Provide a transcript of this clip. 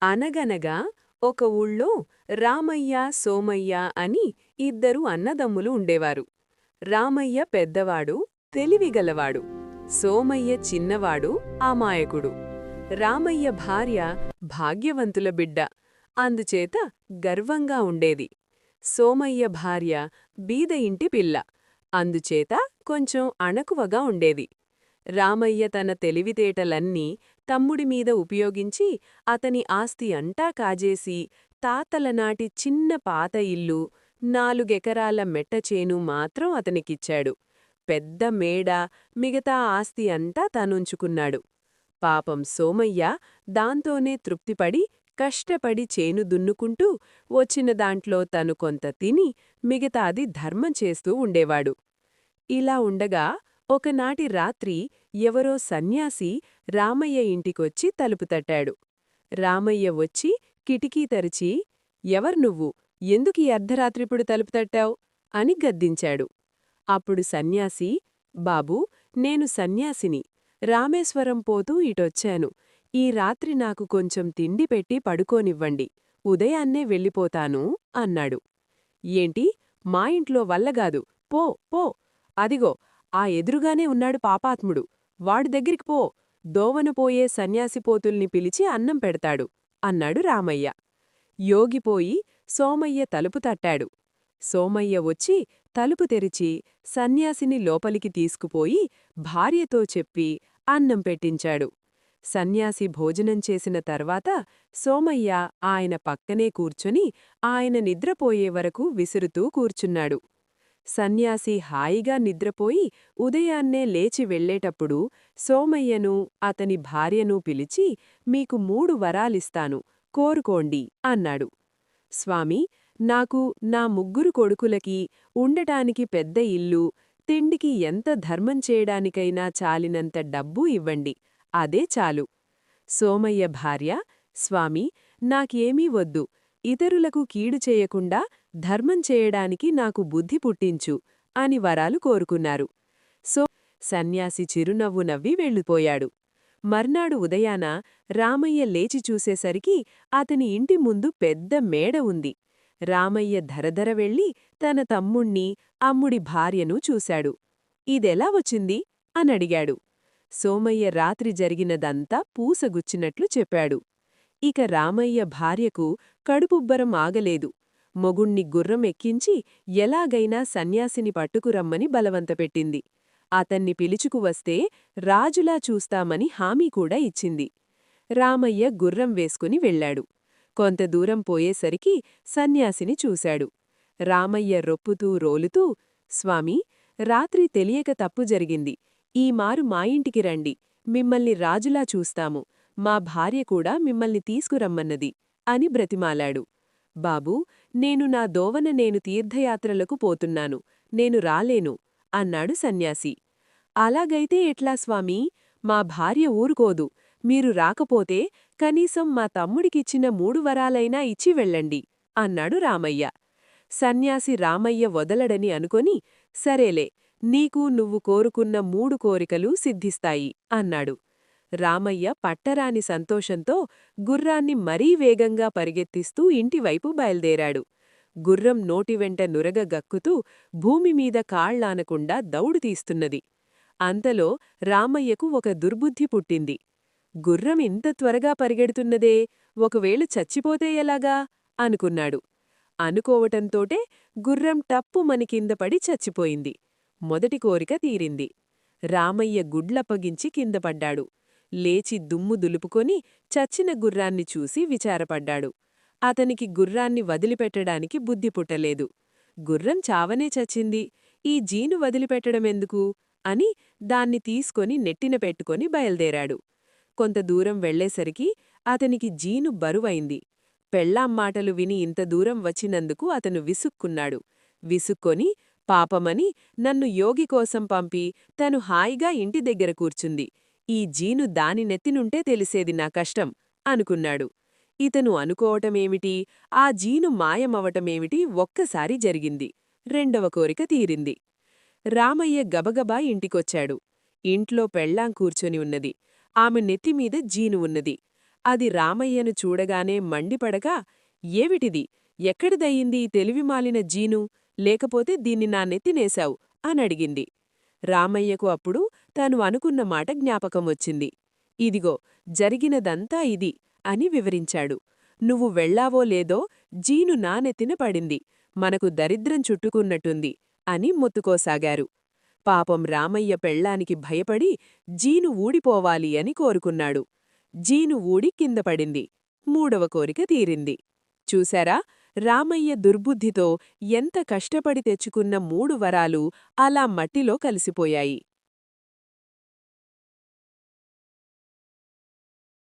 అనగనగా ఒక ఊళ్ళో రామయ్య సోమయ్య అని ఇద్దరు అన్నదమ్ములు ఉండేవారు. రామయ్య పెద్దవాడు, తెలివిగలవాడు. సోమయ్య చిన్నవాడు, అమాయకుడు. రామయ్య భార్య భాగ్యవంతుల బిడ్డ, అందుచేత గర్వంగా ఉండేది. సోమయ్య భార్య బీద ఇంటి పిల్ల, అందుచేత కొంచెం అణకువగా ఉండేది. రామయ్య తన తెలివితేటలన్నీ తమ్ముడిమీద ఉపయోగించి అతని ఆస్తి అంతా కాజేసి తాతలనాటి చిన్న పాత ఇల్లు, 4 ఎకరాల మెట్టచేను మాత్రం అతనికిచ్చాడు. పెద్ద మేడ, మిగతా ఆస్తి అంతా తనుంచుకున్నాడు. పాపం సోమయ్య దాంతోనే తృప్తిపడి కష్టపడి చేను దున్నుకుంటూ వచ్చిన దాంట్లో తను కొంత తిని మిగతాది ధర్మం చేస్తూ ఉండేవాడు. ఇలా ఉండగా ఒకనాటి రాత్రి ఎవరో సన్యాసి రామయ్య ఇంటికొచ్చి తలుపు తట్టాడు. రామయ్య వచ్చి కిటికీ తెరిచి, "ఎవరు నువ్వు? ఎందుకీ అర్ధరాత్రిప్పుడు తలుపు తట్టావ్?" అని గద్దించాడు. అప్పుడు సన్యాసి, "బాబూ, నేను సన్యాసిని. రామేశ్వరం పోతూ ఇటొచ్చాను. ఈ రాత్రి నాకు కొంచెం తిండి పెట్టి పడుకోనివ్వండి. ఉదయాన్నే వెళ్ళిపోతాను" అన్నాడు. "ఏంటి, మా ఇంట్లో వల్లగాదు, పో పో. అదిగో ఆ ఎదురుగానే ఉన్నాడు పాపాత్ముడు, వాడి దగ్గరికి పో. దోవనపోయే సన్యాసిపోతుల్ని పిలిచి అన్నం పెడతాడు" అన్నాడు రామయ్య. యోగిపోయి సోమయ్య తలుపు తట్టాడు. సోమయ్య వచ్చి తలుపు తెరిచి సన్యాసిని లోపలికి తీసుకుపోయి భార్యతో చెప్పి అన్నం పెట్టించాడు. సన్యాసి భోజనం చేసిన తర్వాత సోమయ్య ఆయన పక్కనే కూర్చొని ఆయన నిద్రపోయే వరకు విసురుతూ కూర్చున్నాడు. సన్యాసి హాయిగా నిద్రపోయి ఉదయాన్నే లేచి వెళ్ళేటప్పుడు సోమయ్యను అతని భార్యనూ పిలిచి, "మీకు 3 వరాలిస్తాను, కోరుకోండి" అన్నాడు. "స్వామీ, నాకు నా 3 కొడుకులకి ఉండటానికి పెద్ద ఇల్లు, తిండికి ఎంత ధర్మం చేయడానికైనా చాలినంత డబ్బు ఇవ్వండి, అదే చాలు." సోమయ్య భార్య, "స్వామీ, నాకేమీ వద్దు. ఇతరులకు కీడు చేయకుండా ధర్మం చేయడానికి నాకు బుద్ధి పుట్టించు" అని వరాలు కోరుకున్నారు. సన్యాసి చిరునవ్వు నవ్వి వెళ్ళిపోయాడు. మర్నాడు ఉదయాన రామయ్య లేచి చూసేసరికి అతని ఇంటి ముందు పెద్ద మేడ ఉంది. రామయ్య ధరధర వెళ్ళి తన తమ్ముణ్ణి, అమ్ముడి భార్యను చూశాడు. "ఇదెలా వచ్చింది?" అనడిగాడు. సోమయ్య రాత్రి జరిగినదంతా పూసగుచ్చినట్లు చెప్పాడు. ఇక రామయ్య భార్యకు కడుపుబ్బరం ఆగలేదు. మొగుణ్ణి గుర్రం ఎక్కించి ఎలాగైనా సన్యాసిని పట్టుకురమ్మని బలవంతపెట్టింది. అతన్ని పిలుచుకువస్తే రాజులా చూస్తామని హామీ కూడా ఇచ్చింది. రామయ్య గుర్రం వేసుకుని వెళ్ళాడు. కొంత దూరం పోయేసరికి సన్యాసిని చూశాడు. రామయ్య రొప్పుతూ రోలుతూ, "స్వామీ, రాత్రి తెలియక తప్పు జరిగింది. ఈ మారు మా ఇంటికి రండి. మిమ్మల్ని రాజులా చూస్తాము. మా భార్య కూడా మిమ్మల్ని తీసుకురమ్మన్నది" అని బ్రతిమాలాడు. "బాబూ, నేను నా దోవన నేను తీర్థయాత్రలకు పోతున్నాను. నేను రాలేను" అన్నాడు సన్యాసి. "అలాగైతే ఎట్లా స్వామీ? మా భార్య ఊరుకోదు. మీరు రాకపోతే కనీసం మా తమ్ముడికిచ్చిన 3 వరాలైనా ఇచ్చి వెళ్ళండి" అన్నాడు రామయ్య. సన్యాసి రామయ్య వదలడని అనుకొని, "సరేలే, నీకు నువ్వు కోరుకున్న 3 కోరికలు సిద్ధిస్తాయి" అన్నాడు. రామయ్య పట్టరాని సంతోషంతో గుర్రాన్ని మరీ వేగంగా పరిగెత్తిస్తూ ఇంటివైపు బయల్దేరాడు. గుర్రం నోటివెంట నురగ గక్కుతూ భూమిమీద కాళ్లానకుండా దౌడు తీస్తున్నది. అంతలో రామయ్యకు ఒక దుర్బుద్ధి పుట్టింది. "గుర్రం ఇంత త్వరగా పరిగెడుతున్నదే, ఒకవేళ చచ్చిపోతే ఎలాగా?" అనుకున్నాడు. అనుకోవటంతోటే గుర్రం టప్పుమని కిందపడి చచ్చిపోయింది. మొదటి కోరిక తీరింది. రామయ్య గుడ్లప్పగించి కిందపడ్డాడు. లేచి దుమ్ము దులుపుకొని చచ్చిన గుర్రాన్ని చూసి విచారపడ్డాడు. అతనికి గుర్రాన్ని వదిలిపెట్టడానికి బుద్ధి పుట్టలేదు. గుర్రం చావనే చచ్చింది, ఈ జీను వదిలిపెట్టడమెందుకు అని దాన్ని తీసుకొని నెట్టిన పెట్టుకొని బయల్దేరాడు. కొంత దూరం వెళ్లేసరికి అతనికి జీను బరువైంది. పెళ్ళాం మాటలు విని ఇంత దూరం వచ్చినందుకు అతను విసుక్కున్నాడు. విసుక్కొని, "పాపమని నన్ను యోగి కోసం పంపి తను హాయిగా ఇంటి దగ్గర కూర్చుంది. ఈ జీను దాని నెత్తినుంటే తెలిసేది నా కష్టం" అనుకున్నాడు. ఇతను అనుకోవటమేమిటి, ఆ జీను మాయమవటమేమిటి ఒక్కసారి జరిగింది. రెండవ కోరిక తీరింది. రామయ్య గబగబా ఇంటికొచ్చాడు. ఇంట్లో పెళ్ళాం కూర్చొని ఉన్నది. ఆమె నెత్తిమీద జీను ఉన్నది. అది రామయ్యను చూడగానే మండిపడగా, ఏవిటిది? ఎక్కడిదయ్యింది ఈ తెలివిమాలిన జీను? లేకపోతే దీన్ని నా నెత్తినేశావు అనడిగింది. రామయ్యకు అప్పుడు తాను అనుకున్న మాట జ్ఞాపకం వచ్చింది. ఇదిగో జరిగినదంతా ఇది అని వివరించాడు. నువ్వు వెళ్లావో లేదో జీను నా నెత్తిన పడింది. మనకు దరిద్రం చుట్టుకున్నట్టుంది అని మొత్తుకోసాగారు. పాపం రామయ్య పెళ్ళానికి భయపడి జీను ఊడిపోవాలి అని కోరుకున్నాడు. జీను ఊడి కిందపడింది. మూడవ కోరిక తీరింది. చూశారా, రామయ్య దుర్బుద్ధితో ఎంత కష్టపడి తెచ్చుకున్న 3 వరాలు అలా మట్టిలో కలిసిపోయాయి.